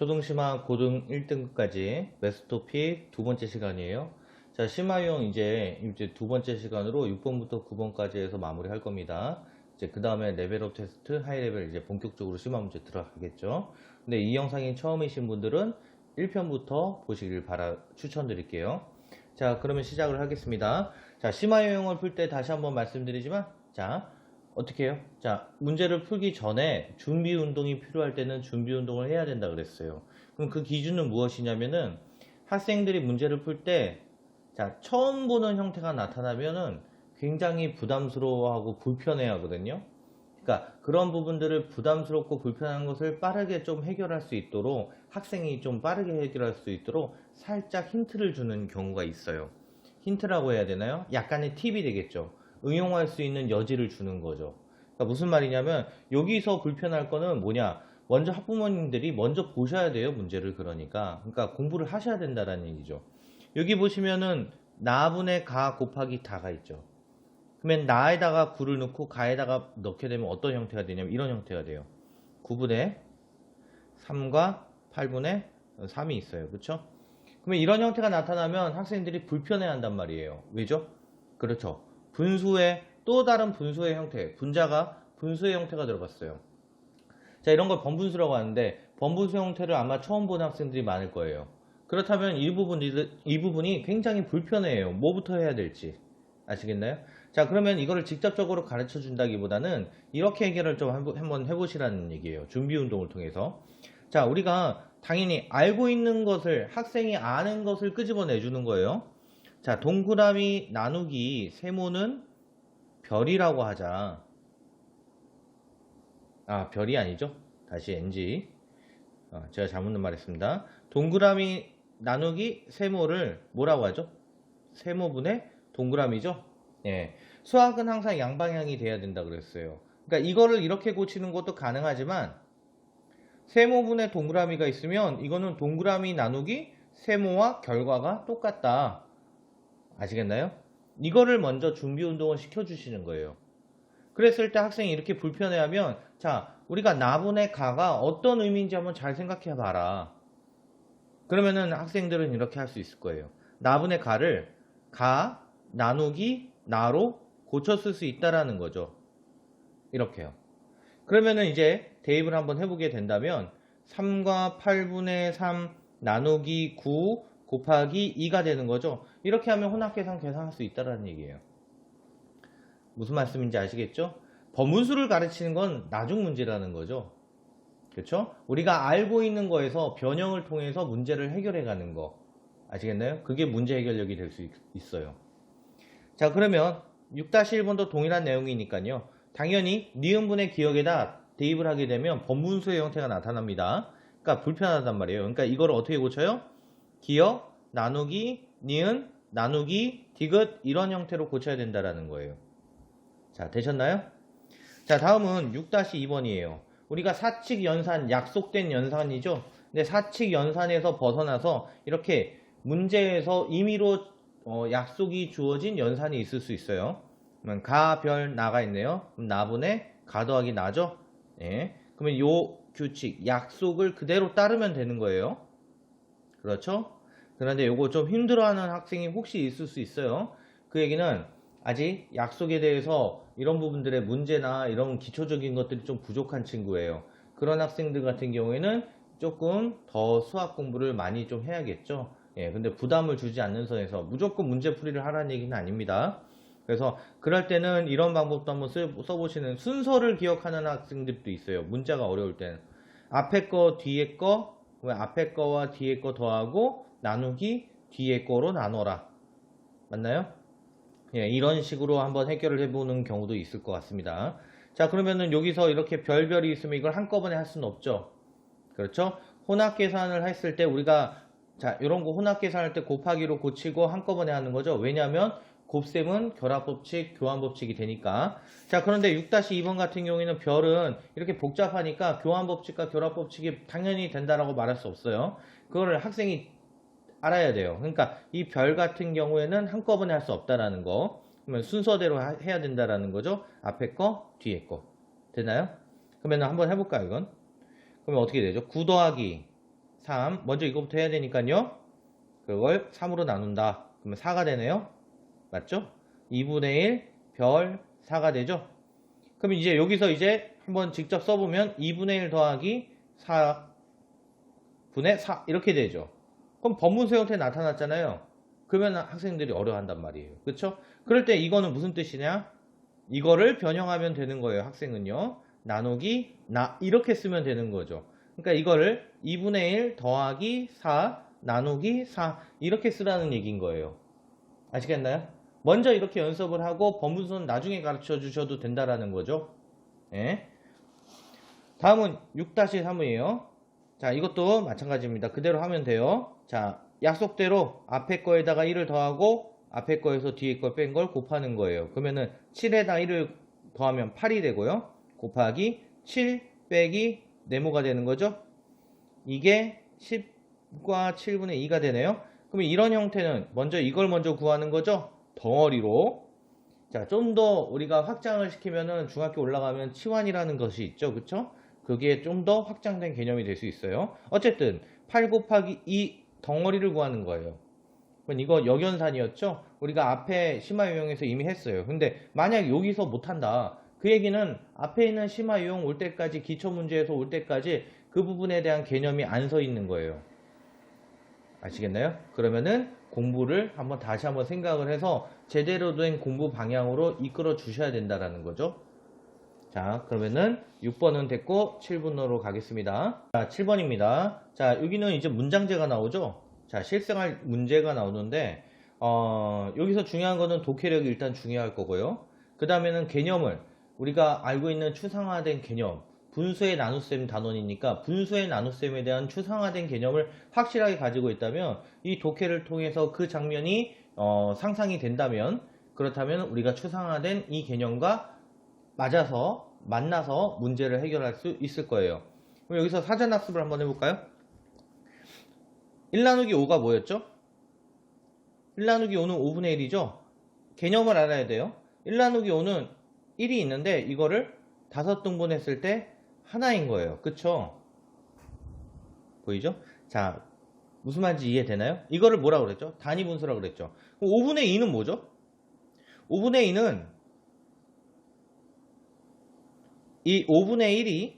초등심화 고등 1등급까지 매스토픽 두 번째 시간이에요. 자, 심화용 이제 두 번째 시간으로 6번부터 9번까지 해서 마무리 할 겁니다. 이제 그 다음에 레벨업 테스트, 하이 레벨 이제 본격적으로 심화 문제 들어가겠죠. 근데 이 영상이 처음이신 분들은 1편부터 보시길 추천드릴게요. 자, 그러면 시작을 하겠습니다. 자, 심화용을 풀 때 다시 한번 말씀드리지만, 자, 어떻게 해요? 자, 문제를 풀기 전에 준비 운동이 필요할 때는 준비 운동을 해야 된다 그랬어요. 그럼 그 기준은 무엇이냐면은 학생들이 문제를 풀 때, 자, 처음 보는 형태가 나타나면은 굉장히 부담스러워하고 불편해 하거든요. 그러니까 그런 부분들을 부담스럽고 불편한 것을 빠르게 좀 해결할 수 있도록 학생이 좀 빠르게 해결할 수 있도록 살짝 힌트를 주는 경우가 있어요. 힌트라고 해야 되나요? 약간의 팁이 되겠죠. 응용할 수 있는 여지를 주는 거죠. 그러니까 무슨 말이냐면 여기서 불편할 거는 뭐냐? 먼저 학부모님들이 먼저 보셔야 돼요. 문제를 그러니까 공부를 하셔야 된다는 얘기죠. 여기 보시면은 나분의 가 곱하기 다가 있죠. 그러면 나에다가 9를 넣고 가에다가 넣게 되면 어떤 형태가 되냐면 이런 형태가 돼요. 9분의 3과 8분의 3이 있어요. 그렇죠? 그러면 이런 형태가 나타나면 학생들이 불편해 한단 말이에요. 왜죠? 그렇죠. 분수의 또 다른 분수의 형태, 분자가 분수의 형태가 들어갔어요. 자, 이런 걸 번분수라고 하는데 번분수 형태를 아마 처음 보는 학생들이 많을 거예요. 그렇다면 이 부분이 굉장히 불편해요. 뭐부터 해야 될지 아시겠나요? 자, 그러면 이거를 직접적으로 가르쳐 준다기보다는 이렇게 해결을 좀 한번 해보시라는 얘기예요. 준비 운동을 통해서. 자, 우리가 당연히 알고 있는 것을 학생이 아는 것을 끄집어내 주는 거예요. 자, 동그라미 나누기 세모는 별이라고 하자. 아, 별이 아니죠? 다시 NG. 제가 잘못 말했습니다. 동그라미 나누기 세모를 뭐라고 하죠? 세모분의 동그라미죠? 예. 수학은 항상 양방향이 돼야 된다 그랬어요. 그러니까 이거를 이렇게 고치는 것도 가능하지만 세모분의 동그라미가 있으면 이거는 동그라미 나누기 세모와 결과가 똑같다. 아시겠나요? 이거를 먼저 준비 운동을 시켜주시는 거예요. 그랬을 때 학생이 이렇게 불편해하면 자, 우리가 나분의 가가 어떤 의미인지 한번 잘 생각해 봐라. 그러면은 학생들은 이렇게 할 수 있을 거예요. 나분의 가를 가 나누기 나로 고쳐 쓸 수 있다라는 거죠. 이렇게요. 그러면은 이제 대입을 한번 해보게 된다면 3과 8분의 3 나누기 9 곱하기 2가 되는 거죠. 이렇게 하면 혼합계산 계산할 수 있다는 얘기예요. 무슨 말씀인지 아시겠죠? 법문수를 가르치는 건 나중 문제라는 거죠. 그렇죠? 우리가 알고 있는 거에서 변형을 통해서 문제를 해결해 가는 거. 아시겠나요? 그게 문제 해결력이 될 수 있어요. 자, 그러면 6-1번도 동일한 내용이니까요. 당연히 니은분의 기억에다 대입을 하게 되면 번분수의 형태가 나타납니다. 그러니까 불편하단 말이에요. 그러니까 이걸 어떻게 고쳐요? 기억, 나누기, 니은, 나누기, 디귿 이런 형태로 고쳐야 된다라는 거예요. 자, 되셨나요? 자, 다음은 6-2번이에요. 우리가 사칙 연산, 약속된 연산이죠. 근데 사칙 연산에서 벗어나서 이렇게 문제에서 임의로 약속이 주어진 연산이 있을 수 있어요. 그러면 가, 별, 나가 있네요. 그럼 나분의 가 더하기 나죠? 예. 그러면 요 규칙, 약속을 그대로 따르면 되는 거예요. 그렇죠? 그런데 요거 좀 힘들어하는 학생이 혹시 있을 수 있어요. 그 얘기는 아직 약속에 대해서 이런 부분들의 문제나 이런 기초적인 것들이 좀 부족한 친구예요. 그런 학생들 같은 경우에는 조금 더 수학 공부를 많이 좀 해야겠죠. 예, 근데 부담을 주지 않는 선에서 무조건 문제풀이를 하라는 얘기는 아닙니다. 그래서 그럴 때는 이런 방법도 한번 써보시는 순서를 기억하는 학생들도 있어요. 문자가 어려울 때는 앞에 거, 뒤에 거, 앞에 거와 뒤에 거 더하고 나누기 뒤에 거로 나눠라. 맞나요? 예, 이런 식으로 한번 해결을 해보는 경우도 있을 것 같습니다. 자, 그러면은 여기서 이렇게 별별이 있으면 이걸 한꺼번에 할 수는 없죠. 그렇죠? 혼합 계산을 했을 때 우리가 자, 이런 거 혼합 계산할 때 곱하기로 고치고 한꺼번에 하는 거죠. 왜냐하면 곱셈은 결합법칙, 교환법칙이 되니까. 자, 그런데 6-2번 같은 경우에는 별은 이렇게 복잡하니까 교환법칙과 결합법칙이 당연히 된다라고 말할 수 없어요. 그거를 학생이 알아야 돼요. 그러니까 이 별 같은 경우에는 한꺼번에 할 수 없다라는 거. 그러면 순서대로 해야 된다라는 거죠. 앞에 거, 뒤에 거. 되나요? 그러면 한번 해볼까요, 이건? 그러면 어떻게 되죠? 9 더하기 3. 먼저 이거부터 해야 되니까요. 그걸 3으로 나눈다. 그러면 4가 되네요. 맞죠? 2분의 1 별 4가 되죠? 그럼 이제 여기서 이제 한번 직접 써보면 2분의 1 더하기 4분의 4 이렇게 되죠. 그럼 번분수 형태 나타났잖아요. 그러면 학생들이 어려워한단 말이에요. 그렇죠? 그럴 때 이거는 무슨 뜻이냐? 이거를 변형하면 되는 거예요. 학생은요. 나누기 나 이렇게 쓰면 되는 거죠. 그러니까 이거를 2분의 1 더하기 4 나누기 4 이렇게 쓰라는 얘기인 거예요. 아시겠나요? 먼저 이렇게 연습을 하고 번분수는 나중에 가르쳐 주셔도 된다라는 거죠. 예. 다음은 6-3이에요. 자, 이것도 마찬가지입니다. 그대로 하면 돼요. 자, 약속대로 앞에 거에다가 1을 더하고 앞에 거에서 뒤에 걸 뺀 걸 곱하는 거예요. 그러면은 7에다 1을 더하면 8이 되고요. 곱하기 7 빼기 네모가 되는 거죠. 이게 10과 7분의 2가 되네요. 그러면 이런 형태는 먼저 이걸 먼저 구하는 거죠. 덩어리로. 자, 좀 더 우리가 확장을 시키면은 중학교 올라가면 치환이라는 것이 있죠. 그쵸? 그게 좀 더 확장된 개념이 될 수 있어요. 어쨌든 8 곱하기 2 덩어리를 구하는 거예요. 그럼 이거 역연산이었죠? 우리가 앞에 심화 유형에서 이미 했어요. 근데 만약 여기서 못한다. 그 얘기는 앞에 있는 심화 유형 올 때까지 기초 문제에서 올 때까지 그 부분에 대한 개념이 안 서 있는 거예요. 아시겠나요? 그러면은 공부를 다시 한번 생각을 해서 제대로 된 공부 방향으로 이끌어 주셔야 된다라는 거죠. 자, 그러면은 6번은 됐고 7번으로 가겠습니다. 자, 7번입니다. 자, 여기는 이제 문장제가 나오죠. 자, 실생활 문제가 나오는데 여기서 중요한 거는 독해력이 일단 중요할 거고요. 그 다음에는 개념을 우리가 알고 있는 추상화된 개념, 분수의 나눗셈 단원이니까 분수의 나눗셈에 대한 추상화된 개념을 확실하게 가지고 있다면 이 독해를 통해서 그 장면이 상상이 된다면 그렇다면 우리가 추상화된 이 개념과 만나서 문제를 해결할 수 있을 거예요. 그럼 여기서 사전학습을 한번 해볼까요? 1 나누기 5가 뭐였죠? 1 나누기 5는 5분의 1이죠? 개념을 알아야 돼요. 1 나누기 5는 1이 있는데 이거를 5등분 했을 때 하나인 거예요. 그쵸? 보이죠? 자, 무슨 말인지 이해되나요? 이거를 뭐라고 그랬죠? 단위 분수라고 그랬죠. 5분의 2는 뭐죠? 5분의 2는 이 5분의 1이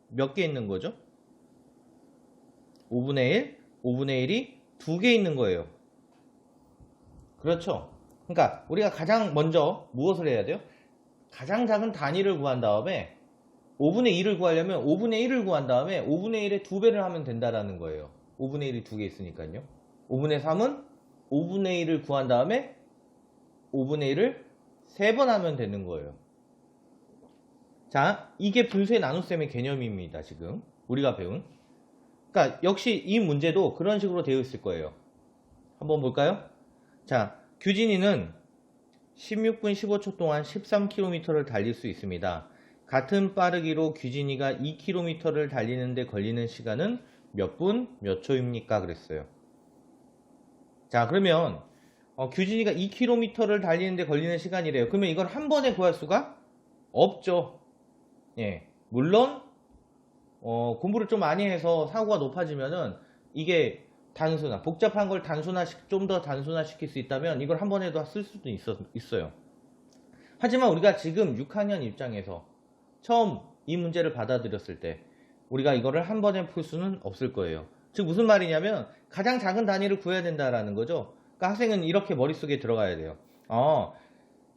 몇 개 있는 거죠? 5분의 1, 5분의 1이 2개 있는 거예요. 그렇죠? 그러니까 우리가 가장 먼저 무엇을 해야 돼요? 가장 작은 단위를 구한 다음에 5분의 2를 구하려면 5분의 1을 구한 다음에 5분의 1의 2배를 하면 된다라는 거예요. 5분의 1이 2개 있으니까요. 5분의 3은 5분의 1을 구한 다음에 5분의 1을 3번 하면 되는 거예요. 자, 이게 분수의 나눗셈의 개념입니다. 지금 우리가 배운. 그러니까 역시 이 문제도 그런 식으로 되어 있을 거예요. 한번 볼까요? 자, 규진이는 16분 15초 동안 13km를 달릴 수 있습니다. 같은 빠르기로 규진이가 2km를 달리는데 걸리는 시간은 몇 분, 몇 초입니까? 그랬어요. 자, 그러면 규진이가 2km를 달리는데 걸리는 시간이래요. 그러면 이걸 한 번에 구할 수가 없죠. 예, 물론 공부를 좀 많이 해서 사고가 높아지면은 이게 복잡한 걸 좀 더 단순화시킬 수 있다면 이걸 한 번에도 쓸 수도 있어요. 하지만 우리가 지금 6학년 입장에서 처음 이 문제를 받아들였을 때 우리가 이거를 한 번에 풀 수는 없을 거예요. 즉 무슨 말이냐면 가장 작은 단위를 구해야 된다라는 거죠. 그러니까 학생은 이렇게 머릿속에 들어가야 돼요.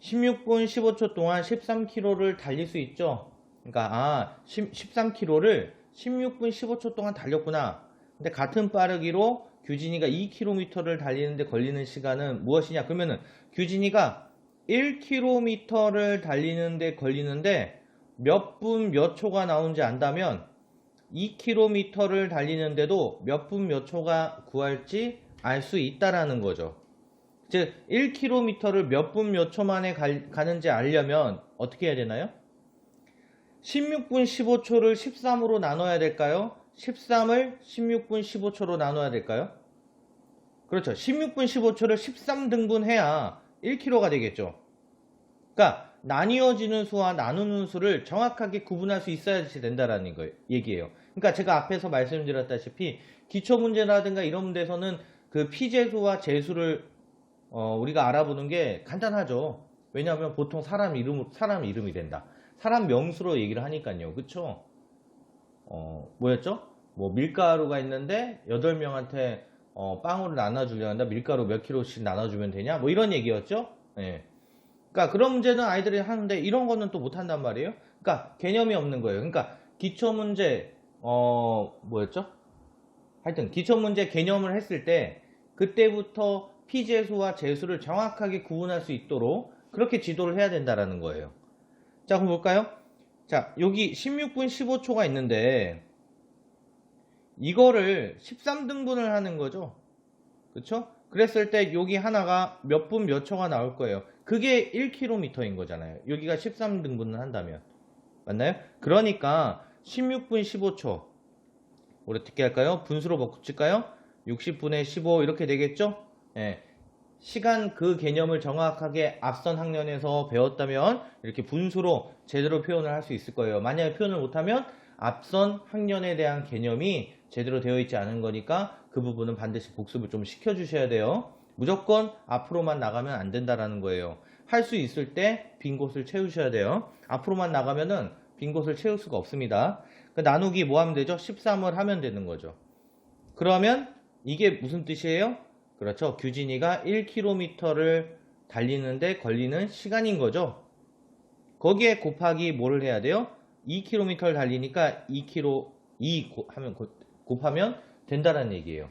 16분 15초 동안 13km를 달릴 수 있죠. 그러니까 13km를 16분 15초 동안 달렸구나. 근데 같은 빠르기로 규진이가 2km를 달리는데 걸리는 시간은 무엇이냐? 그러면은 규진이가 1km를 달리는데 걸리는데 몇 분 몇 초가 나오는지 안다면 2km를 달리는데도 몇 분 몇 초가 구할지 알 수 있다라는 거죠. 즉 1km를 몇 분 몇 초 만에 가는지 알려면 어떻게 해야 되나요? 16분 15초를 13으로 나눠야 될까요? 13을 16분 15초로 나눠야 될까요? 그렇죠. 16분 15초를 13등분 해야 1km가 되겠죠. 그러니까 나뉘어지는 수와 나누는 수를 정확하게 구분할 수 있어야지 된다라는 얘기예요. 그러니까 제가 앞에서 말씀드렸다시피 기초문제라든가 이런 데서는 그 피재수와 재수를 우리가 알아보는 게 간단하죠. 왜냐하면 보통 사람 이름이 된다. 사람 명수로 얘기를 하니까요. 그쵸? 뭐였죠? 뭐 밀가루가 있는데 8명한테 빵으로 나눠주려 한다. 밀가루 몇 킬로씩 나눠주면 되냐? 뭐 이런 얘기였죠? 예. 그러니까 그런 문제는 아이들이 하는데 이런 거는 또 못한단 말이에요. 그러니까 개념이 없는 거예요. 그러니까 기초문제 뭐였죠? 하여튼 기초문제 개념을 했을 때 그때부터 피재수와 재수를 정확하게 구분할 수 있도록 그렇게 지도를 해야 된다라는 거예요. 자, 그럼 볼까요? 자, 여기 16분 15초가 있는데 이거를 13등분을 하는 거죠. 그쵸? 그랬을 때 여기 하나가 몇 분 몇 초가 나올 거예요. 그게 1km인 거잖아요. 여기가 13등분을 한다면. 맞나요? 그러니까 16분 15초. 우리 어떻게 할까요? 분수로 바꿀까요? 60분의 15 이렇게 되겠죠? 예. 시간 그 개념을 정확하게 앞선 학년에서 배웠다면 이렇게 분수로 제대로 표현을 할 수 있을 거예요. 만약에 표현을 못하면 앞선 학년에 대한 개념이 제대로 되어 있지 않은 거니까 그 부분은 반드시 복습을 좀 시켜주셔야 돼요. 무조건 앞으로만 나가면 안 된다라는 거예요. 할 수 있을 때 빈 곳을 채우셔야 돼요. 앞으로만 나가면은 빈 곳을 채울 수가 없습니다. 그 나누기 뭐 하면 되죠? 13을 하면 되는 거죠. 그러면 이게 무슨 뜻이에요? 그렇죠. 규진이가 1km를 달리는데 걸리는 시간인 거죠. 거기에 곱하기 뭐를 해야 돼요? 2km를 달리니까 2km, 2 하면 곱하면 된다는 얘기예요.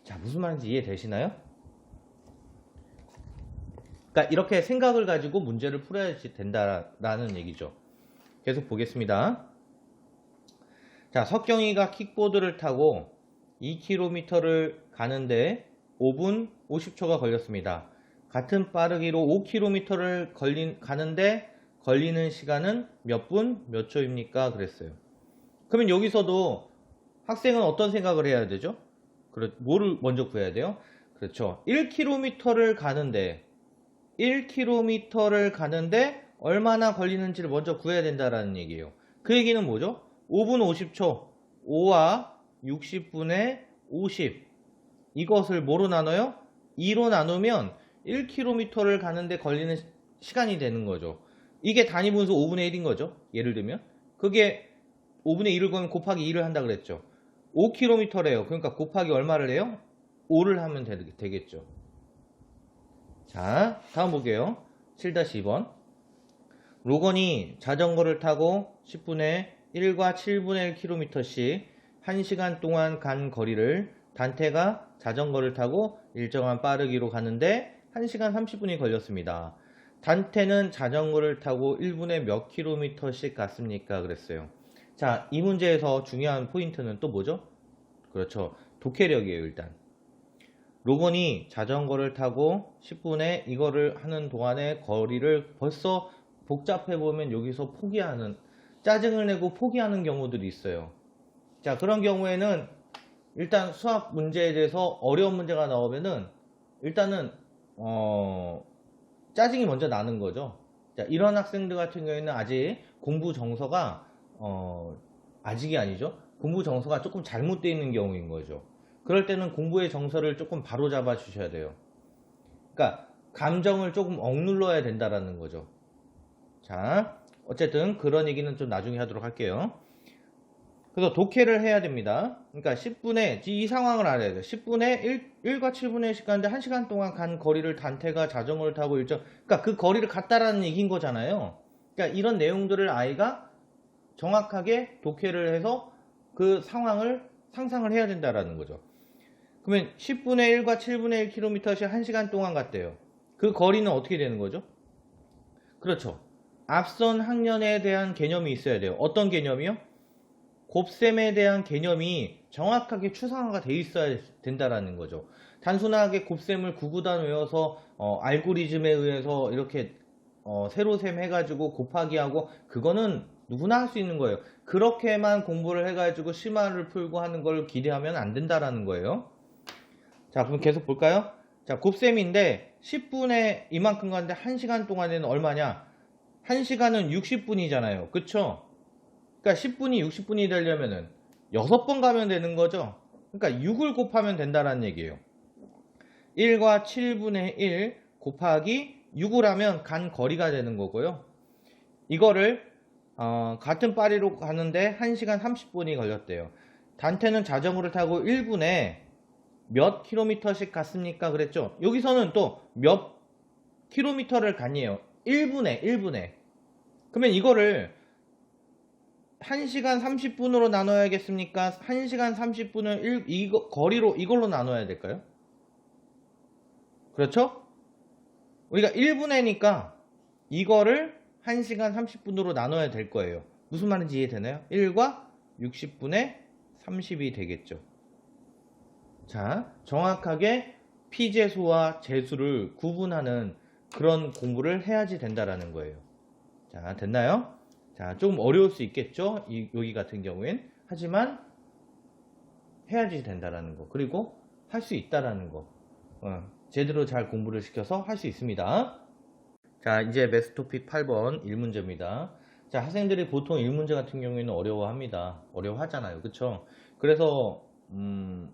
자, 무슨 말인지 이해되시나요? 그러니까 이렇게 생각을 가지고 문제를 풀어야 된다라는 얘기죠. 계속 보겠습니다. 자, 석경이가 킥보드를 타고 2km를 가는데 5분 50초가 걸렸습니다. 같은 빠르기로 5km를 가는데 걸리는 시간은 몇 분, 몇 초입니까? 그랬어요. 그러면 여기서도 학생은 어떤 생각을 해야 되죠? 뭐를 먼저 구해야 돼요? 그렇죠. 1km를 가는데 얼마나 걸리는지를 먼저 구해야 된다라는 얘기예요. 그 얘기는 뭐죠? 5분 50초, 5와 60분의 50. 이것을 뭐로 나눠요? 2로 나누면 1km를 가는데 걸리는 시간이 되는 거죠. 이게 단위 분수 5분의 1인 거죠. 예를 들면. 그게 5분의 1을 구하면 곱하기 2를 한다 그랬죠. 5km래요. 그러니까 곱하기 얼마를 해요? 5를 하면 되겠죠. 자, 다음 볼게요. 7-2번. 로건이 자전거를 타고 10분에 1과 7분의 1km씩 1시간 동안 간 거리를 단테가 자전거를 타고 일정한 빠르기로 가는데 1시간 30분이 걸렸습니다. 단테는 자전거를 타고 1분에 몇 킬로미터씩 갔습니까? 그랬어요. 자, 이 문제에서 중요한 포인트는 또 뭐죠? 그렇죠. 독해력이에요, 일단. 로건이 자전거를 타고 10분에 이거를 하는 동안의 거리를 벌써 복잡해보면 여기서 포기하는, 짜증을 내고 포기하는 경우들이 있어요. 자, 그런 경우에는 일단 수학 문제에 대해서 어려운 문제가 나오면은 일단은 짜증이 먼저 나는 거죠. 자, 이런 학생들 같은 경우에는 아직 공부 정서가 아직이 아니죠. 공부 정서가 조금 잘못되어 있는 경우인 거죠. 그럴 때는 공부의 정서를 조금 바로 잡아 주셔야 돼요. 그러니까 감정을 조금 억눌러야 된다라는 거죠. 자, 어쨌든 그런 얘기는 좀 나중에 하도록 할게요. 그래서 독해를 해야 됩니다. 그러니까 10분에 이 상황을 알아야 돼요. 10분에 1과 7분의 시간인데 1시간 동안 간 거리를 단테가 자전거를 타고 그러니까 그 거리를 갔다라는 얘기인 거잖아요. 그러니까 이런 내용들을 아이가 정확하게 독해를 해서 그 상황을 상상을 해야 된다라는 거죠. 그러면 10분의 1과 7분의 1km씩 1시간 동안 갔대요. 그 거리는 어떻게 되는 거죠? 그렇죠. 앞선 학년에 대한 개념이 있어야 돼요. 어떤 개념이요? 곱셈에 대한 개념이 정확하게 추상화가 돼 있어야 된다라는 거죠. 단순하게 곱셈을 구구단 외워서 알고리즘에 의해서 이렇게 세로셈 해가지고 곱하기하고 그거는 누구나 할 수 있는 거예요. 그렇게만 공부를 해가지고 심화를 풀고 하는 걸 기대하면 안 된다라는 거예요. 자, 그럼 계속 볼까요? 자, 곱셈인데 10분에 이만큼 가는데 1시간 동안에는 얼마냐? 1시간은 60분이잖아요. 그쵸? 그러니까 10분이 60분이 되려면은 6번 가면 되는 거죠. 그러니까 6을 곱하면 된다는 얘기예요. 1과 7분의 1 곱하기 6을 하면 간 거리가 되는 거고요. 이거를 같은 파리로 가는데 1시간 30분이 걸렸대요. 단테는 자전거를 타고 1분에 몇 킬로미터씩 갔습니까? 그랬죠. 여기서는 또 몇 킬로미터를 갔니에요. 1분에. 그러면 이거를 1시간 30분으로 나눠야겠습니까? 1시간 30분을 거리로 이걸로 나눠야 될까요? 그렇죠? 우리가 1분에니까 이거를 1시간 30분으로 나눠야 될 거예요. 무슨 말인지 이해되나요? 1과 60분의 30이 되겠죠. 자, 정확하게 피제수와 제수를 구분하는 그런 공부를 해야지 된다라는 거예요. 자, 됐나요? 자, 좀 어려울 수 있겠죠? 여기 같은 경우엔. 하지만 해야지 된다라는 거. 그리고 할 수 있다라는 거. 제대로 잘 공부를 시켜서 할 수 있습니다. 자, 이제 매스 토픽 8번 1문제입니다. 자, 학생들이 보통 1문제 같은 경우에는 어려워합니다. 어려워하잖아요. 그쵸? 그래서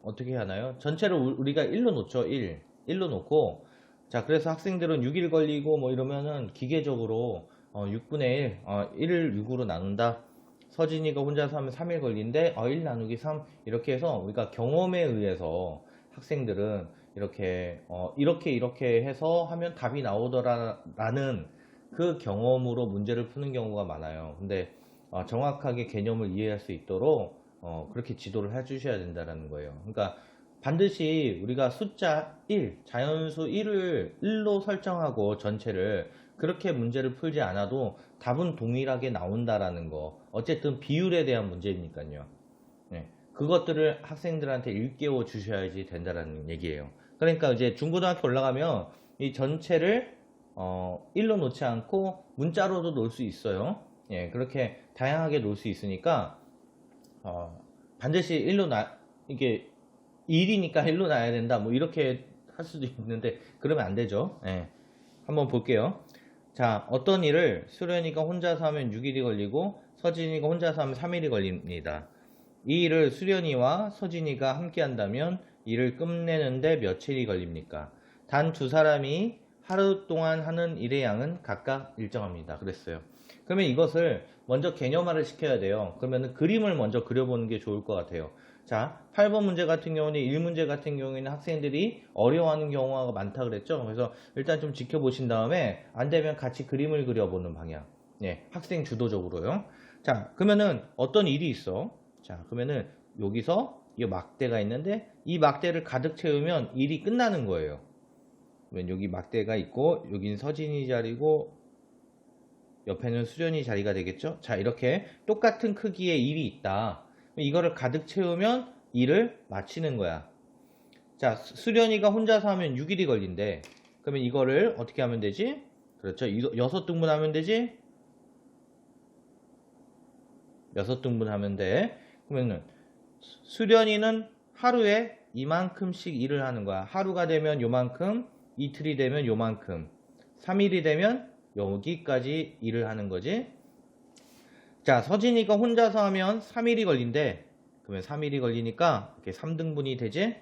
어떻게 하나요? 전체를 우리가 1로 놓죠. 1로 놓고, 자, 그래서 학생들은 6일 걸리고 뭐 이러면은 기계적으로 6분의 1, 1을 6으로 나눈다. 서진이가 혼자서 하면 3일 걸린데 1 나누기 3 이렇게 해서 우리가 경험에 의해서 학생들은 이렇게 해서 하면 답이 나오더라라는 그 경험으로 문제를 푸는 경우가 많아요. 근데 정확하게 개념을 이해할 수 있도록 그렇게 지도를 해 주셔야 된다는 거예요. 그러니까 반드시 우리가 숫자 1, 자연수 1을 1로 설정하고 전체를 그렇게 문제를 풀지 않아도 답은 동일하게 나온다라는 거. 어쨌든 비율에 대한 문제니까요. 네, 그것들을 학생들한테 일깨워 주셔야지 된다라는 얘기예요. 그러니까 이제 중고등학교 올라가면 이 전체를 1로 놓지 않고 문자로도 놓을 수 있어요. 예, 그렇게 다양하게 놓을 수 있으니까 반드시 이게 1이니까 1로 놔야 된다 뭐 이렇게 할 수도 있는데 그러면 안 되죠. 예, 한번 볼게요. 자, 어떤 일을 수련이가 혼자서 하면 6일이 걸리고 서진이가 혼자서 하면 3일이 걸립니다. 이 일을 수련이와 서진이가 함께 한다면 일을 끝내는데 며칠이 걸립니까? 단 두 사람이 하루 동안 하는 일의 양은 각각 일정합니다. 그랬어요. 그러면 이것을 먼저 개념화를 시켜야 돼요. 그러면 그림을 먼저 그려보는 게 좋을 것 같아요. 자, 8번 문제 같은 경우는 1문제 같은 경우에는 학생들이 어려워하는 경우가 많다 그랬죠. 그래서 일단 좀 지켜보신 다음에 안 되면 같이 그림을 그려보는 방향. 네, 학생 주도적으로요. 자, 그러면은 어떤 일이 있어? 자, 그러면은 여기서 이 막대가 있는데 이 막대를 가득 채우면 일이 끝나는 거예요. 그러면 여기 막대가 있고 여기는 서진이 자리고 옆에는 수련이 자리가 되겠죠. 자, 이렇게 똑같은 크기의 일이 있다. 이거를 가득 채우면 일을 마치는 거야. 자, 수련이가 혼자서 하면 6일이 걸린대. 그러면 이거를 어떻게 하면 되지? 그렇죠. 6등분 하면 되지? 6등분 하면 돼. 그러면은 수련이는 하루에 이만큼씩 일을 하는 거야. 하루가 되면 요만큼, 이틀이 되면 요만큼, 3일이 되면 여기까지 일을 하는 거지. 자, 서진이가 혼자서 하면 3일이 걸린대. 그러면 3일이 걸리니까 이렇게 3등분이 되지.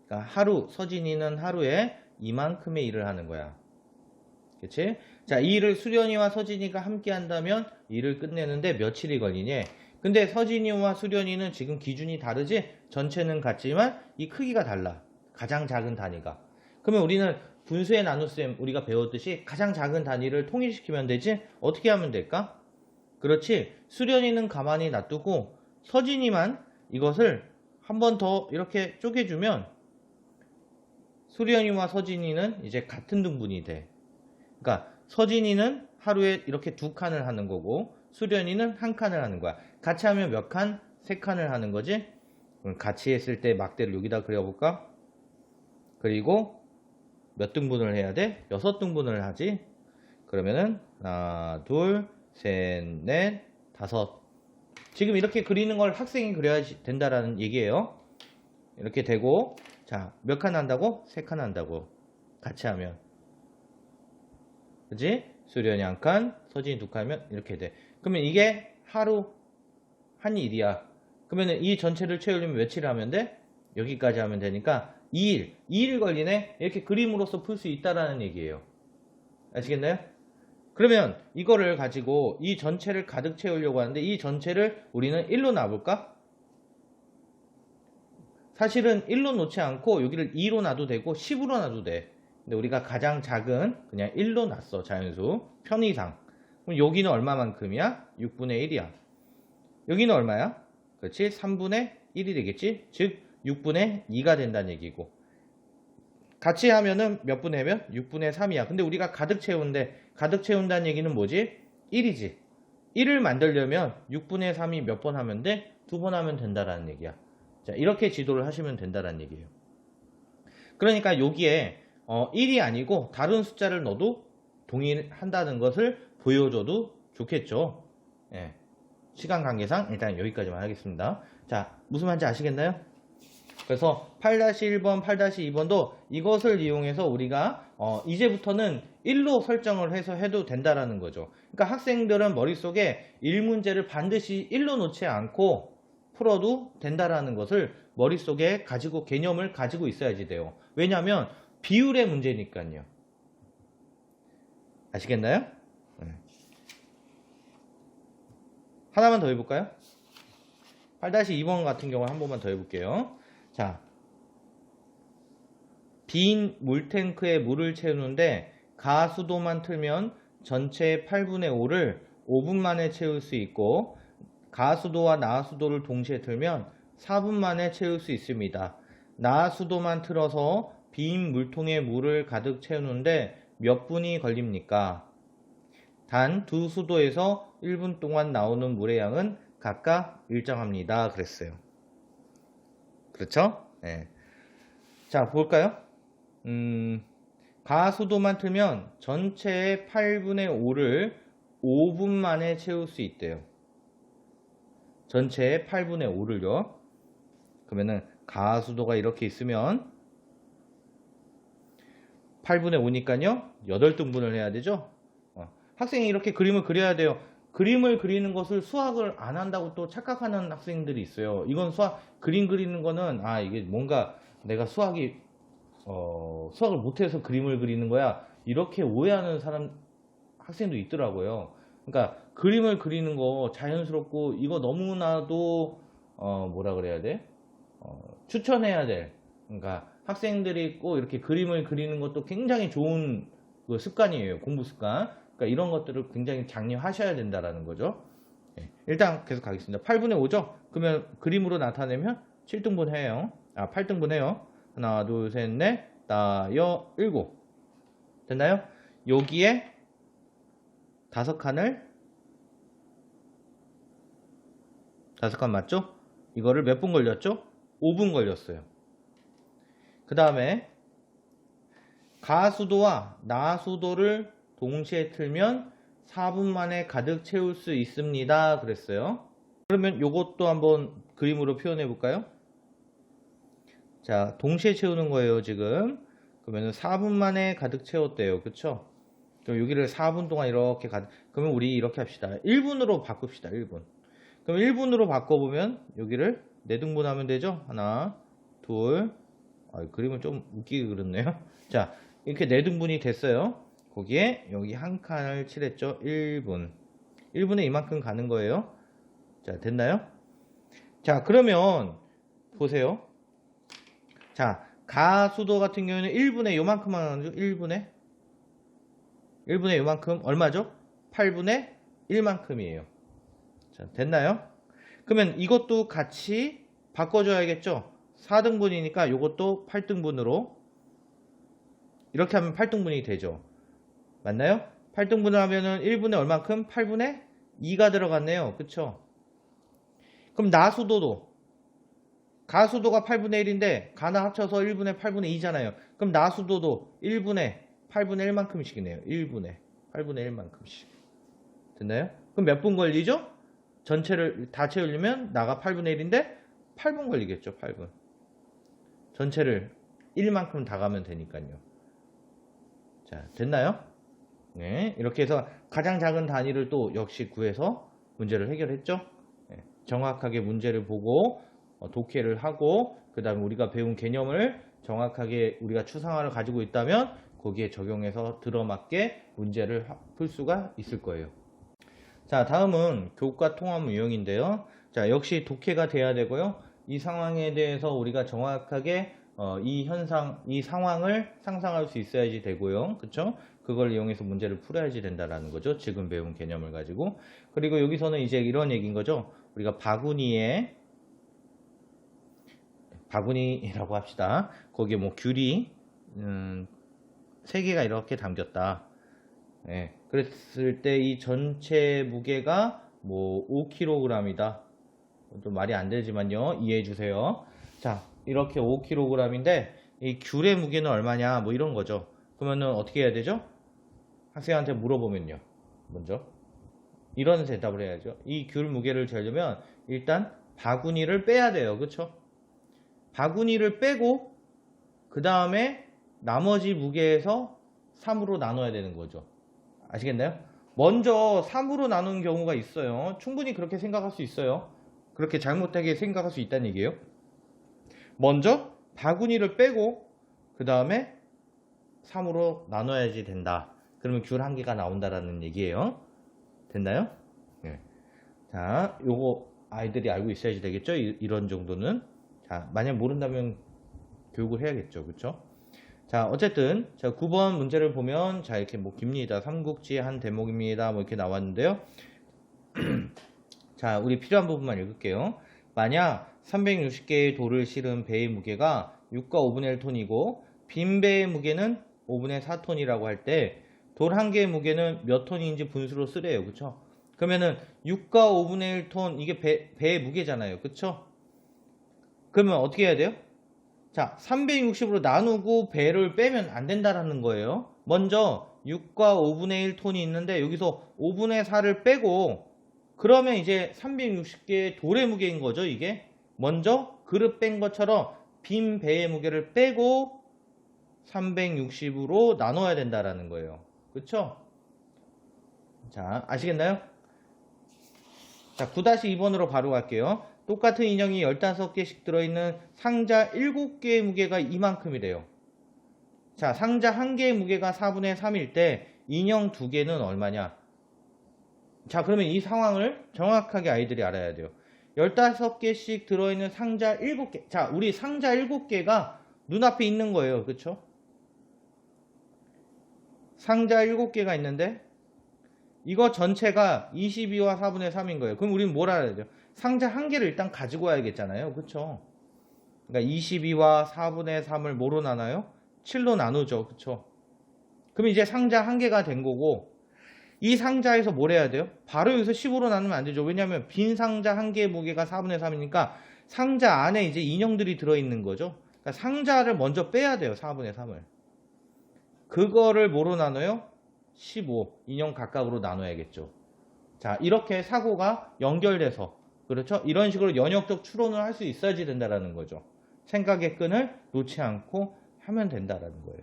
그러니까 서진이는 하루에 이만큼의 일을 하는 거야. 그치? 자, 이 일을 수련이와 서진이가 함께 한다면 일을 끝내는데 며칠이 걸리니? 근데 서진이와 수련이는 지금 기준이 다르지? 전체는 같지만 이 크기가 달라. 가장 작은 단위가. 그러면 우리는 분수의 나눗셈 우리가 배웠듯이 가장 작은 단위를 통일시키면 되지? 어떻게 하면 될까? 그렇지. 수련이는 가만히 놔두고 서진이만 이것을 한 번 더 이렇게 쪼개주면 수련이와 서진이는 이제 같은 등분이 돼. 그러니까 서진이는 하루에 이렇게 2칸을 하는 거고 수련이는 1칸을 하는 거야. 같이 하면 몇 칸? 3칸을 하는 거지. 그럼 같이 했을 때 막대를 여기다 그려볼까? 그리고 몇 등분을 해야 돼? 6등분을 하지. 그러면은 하나, 둘, 셋, 넷, 다섯. 지금 이렇게 그리는 걸 학생이 그려야 된다라는 얘기예요. 이렇게 되고, 자, 몇 칸 한다고? 3칸 한다고. 같이 하면. 그지? 수련이 1칸, 서진이 2칸 하면 이렇게 돼. 그러면 이게 하루 한 일이야. 그러면 이 전체를 채우려면 며칠을 하면 돼? 여기까지 하면 되니까 2일 걸리네? 이렇게 그림으로써 풀 수 있다라는 얘기예요. 아시겠나요? 그러면 이거를 가지고 이 전체를 가득 채우려고 하는데 이 전체를 우리는 1로 놔볼까? 사실은 1로 놓지 않고 여기를 2로 놔도 되고 10으로 놔도 돼. 근데 우리가 가장 작은 그냥 1로 놨어. 자연수. 편의상. 그럼 여기는 얼마만큼이야? 6분의 1이야. 여기는 얼마야? 그렇지? 3분의 1이 되겠지? 즉 6분의 2가 된다는 얘기고. 같이 하면은 몇 분의 몇? 6분의 3이야. 근데 우리가 가득 채우는데 가득 채운다는 얘기는 뭐지? 1이지. 1을 만들려면 6분의 3이 몇 번 하면 돼? 2번 하면 된다라는 얘기야. 자, 이렇게 지도를 하시면 된다라는 얘기예요. 그러니까 여기에 1이 아니고 다른 숫자를 넣어도 동일한다는 것을 보여줘도 좋겠죠. 예. 시간 관계상 일단 여기까지만 하겠습니다. 자, 무슨 말인지 아시겠나요? 그래서 8-1번, 8-2번도 이것을 이용해서 우리가 이제부터는 1로 설정을 해서 해도 된다라는 거죠. 그러니까 학생들은 머릿속에 1문제를 반드시 1로 놓지 않고 풀어도 된다라는 것을 머릿속에 가지고 개념을 가지고 있어야지 돼요. 왜냐하면 비율의 문제니까요. 아시겠나요? 네. 하나만 더 해볼까요? 8-2번 같은 경우 한 번만 더 해볼게요. 자, 빈 물탱크에 물을 채우는데 가수도만 틀면 전체 8분의 5를 5분 만에 채울 수 있고 가수도와 나수도를 동시에 틀면 4분 만에 채울 수 있습니다. 나수도만 틀어서 빈 물통에 물을 가득 채우는데 몇 분이 걸립니까? 단 두 수도에서 1분 동안 나오는 물의 양은 각각 일정합니다. 그랬어요. 그렇죠? 네. 자, 볼까요? 가수도만 틀면 전체의 8분의 5를 5분 만에 채울 수 있대요. 전체의 8분의 5를요. 그러면은 가수도가 이렇게 있으면 8분의 5니까요. 8등분을 해야 되죠. 학생이 이렇게 그림을 그려야 돼요. 그림을 그리는 것을 수학을 안 한다고 또 착각하는 학생들이 있어요. 이건 그림 그리는 거는 이게 뭔가 내가 수학을 못해서 그림을 그리는 거야. 이렇게 오해하는 학생도 있더라고요. 그러니까 그림을 그리는 거 자연스럽고 이거 너무나도 뭐라 그래야 돼? 추천해야 돼. 그러니까 학생들이 꼭 이렇게 그림을 그리는 것도 굉장히 좋은 그 습관이에요. 공부 습관. 그러니까 이런 것들을 굉장히 장려하셔야 된다라는 거죠. 일단 계속 가겠습니다. 8분의 5죠? 그러면 그림으로 나타내면 7등분 해요. 8등분 해요. 하나, 둘, 셋, 넷, 다, 여, 일곱. 됐나요? 여기에 5칸을 5칸 맞죠? 이거를 몇 분 걸렸죠? 5분 걸렸어요. 그 다음에 가수도와 나수도를 동시에 틀면 4분 만에 가득 채울 수 있습니다. 그랬어요. 그러면 이것도 한번 그림으로 표현해 볼까요? 자, 동시에 채우는 거예요, 지금. 그러면 4분 만에 가득 채웠대요. 그쵸? 그럼 여기를 4분 동안 이렇게 그러면 우리 이렇게 합시다. 1분으로 바꿉시다. 1분. 그럼 1분으로 바꿔보면 여기를 4등분 하면 되죠? 하나, 둘. 그림을 좀 웃기게 그렸네요. 자, 이렇게 4등분이 됐어요. 거기에 여기 한 칸을 칠했죠. 1분. 1분에 이만큼 가는 거예요. 자, 됐나요? 자, 그러면 보세요. 자, 가수도 같은 경우는 1분에 요만큼만 하죠. 1분에 요만큼 얼마죠? 8분의 1만큼이에요. 자, 됐나요? 그러면 이것도 같이 바꿔줘야겠죠? 4등분이니까 이것도 8등분으로 이렇게 하면 8등분이 되죠. 맞나요? 8등분을 하면은 1분에 얼만큼? 8분의 2가 들어갔네요. 그쵸? 그럼 가수도가 8분의 1인데 가나 합쳐서 1분의 8분의 2잖아요. 그럼 나수도도 1분의 8분의 1만큼씩이네요. 1분의 8분의 1만큼씩. 됐나요? 그럼 몇 분 걸리죠? 전체를 다 채우려면 나가 8분의 1인데 8분 걸리겠죠. 8분. 전체를 1만큼 다 가면 되니까요. 자, 됐나요? 네, 이렇게 해서 가장 작은 단위를 또 역시 구해서 문제를 해결했죠. 네, 정확하게 문제를 보고 독해를 하고 그 다음에 우리가 배운 개념을 정확하게 우리가 추상화를 가지고 있다면 거기에 적용해서 들어맞게 문제를 풀 수가 있을 거예요. 자, 다음은 교과 통합 유형인데요. 자, 역시 독해가 돼야 되고요. 이 상황에 대해서 우리가 정확하게 이 현상, 이 상황을 상상할 수 있어야지 되고요. 그쵸? 그걸 이용해서 문제를 풀어야지 된다라는 거죠. 지금 배운 개념을 가지고. 그리고 여기서는 이제 이런 얘기인 거죠. 우리가 바구니라고 합시다. 거기에 뭐 귤이 3개가 이렇게 담겼다. 예, 그랬을 때 이 전체 무게가 뭐 5kg이다. 좀 말이 안 되지만요. 이해해 주세요. 자, 이렇게 5kg인데 이 귤의 무게는 얼마냐? 뭐 이런 거죠. 그러면은 어떻게 해야 되죠? 학생한테 물어보면요. 먼저 이런 대답을 해야죠. 이 귤 무게를 재려면 일단 바구니를 빼야 돼요. 그쵸? 바구니를 빼고 그 다음에 나머지 무게에서 3으로 나눠야 되는 거죠. 아시겠나요? 먼저 3으로 나누는 경우가 있어요. 충분히 그렇게 생각할 수 있어요. 그렇게 잘못하게 생각할 수 있다는 얘기예요. 먼저 바구니를 빼고 그 다음에 3으로 나눠야지 된다. 그러면 귤 1개가 나온다라는 얘기예요. 됐나요? 네. 자, 요거 아이들이 알고 있어야지 되겠죠? 이런 정도는. 자, 만약 모른다면 교육을 해야겠죠. 그쵸? 자, 어쨌든 자 9번 문제를 보면 자 이렇게 뭐 깁니다. 삼국지 한 대목입니다. 뭐 이렇게 나왔는데요. 자, 우리 필요한 부분만 읽을게요. 만약 360개의 돌을 실은 배의 무게가 6과 5분의 1톤이고 빈 배의 무게는 5분의 4톤이라고 할 때 돌 한 개의 무게는 몇 톤인지 분수로 쓰래요. 그쵸? 그러면은 6과 5분의 1톤 이게 배의 무게잖아요. 그쵸? 그러면 어떻게 해야 돼요? 자, 360으로 나누고 배를 빼면 안 된다라는 거예요. 먼저 6과 5분의 1톤이 있는데 여기서 5분의 4를 빼고 그러면 이제 360개의 돌의 무게인 거죠, 이게. 먼저 그릇 뺀 것처럼 빈 배의 무게를 빼고 360으로 나눠야 된다라는 거예요. 그쵸? 자, 아시겠나요? 자, 9-2번으로 바로 갈게요. 똑같은 인형이 15개씩 들어있는 상자 7개의 무게가 이만큼이래요. 자, 상자 1개의 무게가 4분의 3일 때 인형 2개는 얼마냐? 자, 그러면 이 상황을 정확하게 아이들이 알아야 돼요. 15개씩 들어있는 상자 7개. 자, 우리 상자 7개가 눈앞에 있는 거예요. 그쵸? 상자 7개가 있는데 이거 전체가 22와 4분의 3인 거예요. 그럼 우리는 뭘 알아야 돼요? 상자 1개를 일단 가지고 와야겠잖아요. 그쵸? 그러니까 22와 4분의 3을 뭐로 나눠요? 7로 나누죠. 그쵸? 그럼 이제 상자 1개가 된 거고 이 상자에서 뭘 해야 돼요? 바로 여기서 15로 나누면 안 되죠. 왜냐하면 빈 상자 1개의 무게가 4분의 3이니까 상자 안에 이제 인형들이 들어있는 거죠. 그러니까 상자를 먼저 빼야 돼요. 4분의 3을. 그거를 뭐로 나눠요? 15. 인형 각각으로 나눠야겠죠. 자, 이렇게 사고가 연결돼서 그렇죠? 이런 식으로 연역적 추론을 할 수 있어야지 된다라는 거죠. 생각의 끈을 놓지 않고 하면 된다라는 거예요.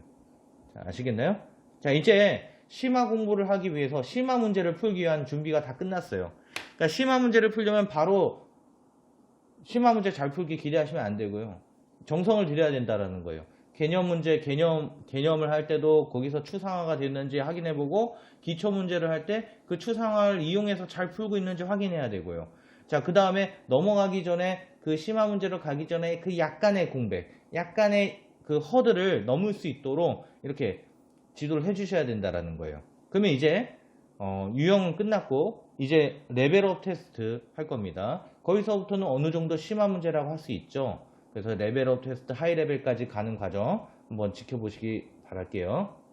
자, 아시겠나요? 자, 이제 심화 공부를 하기 위해서 심화 문제를 풀기 위한 준비가 다 끝났어요. 그러니까 심화 문제를 풀려면 바로 심화 문제 잘 풀기 기대하시면 안 되고요. 정성을 들여야 된다라는 거예요. 개념 문제, 개념을 할 때도 거기서 추상화가 됐는지 확인해보고 기초 문제를 할 때 그 추상화를 이용해서 잘 풀고 있는지 확인해야 되고요. 자, 그 다음에 넘어가기 전에 그 심화 문제로 가기 전에 그 약간의 공백, 약간의 그 허들을 넘을 수 있도록 이렇게 지도를 해주셔야 된다라는 거예요. 그러면 이제 유형은 끝났고 이제 레벨업 테스트 할 겁니다. 거기서부터는 어느 정도 심화 문제라고 할 수 있죠. 그래서 레벨업 테스트 하이 레벨까지 가는 과정 한번 지켜보시기 바랄게요.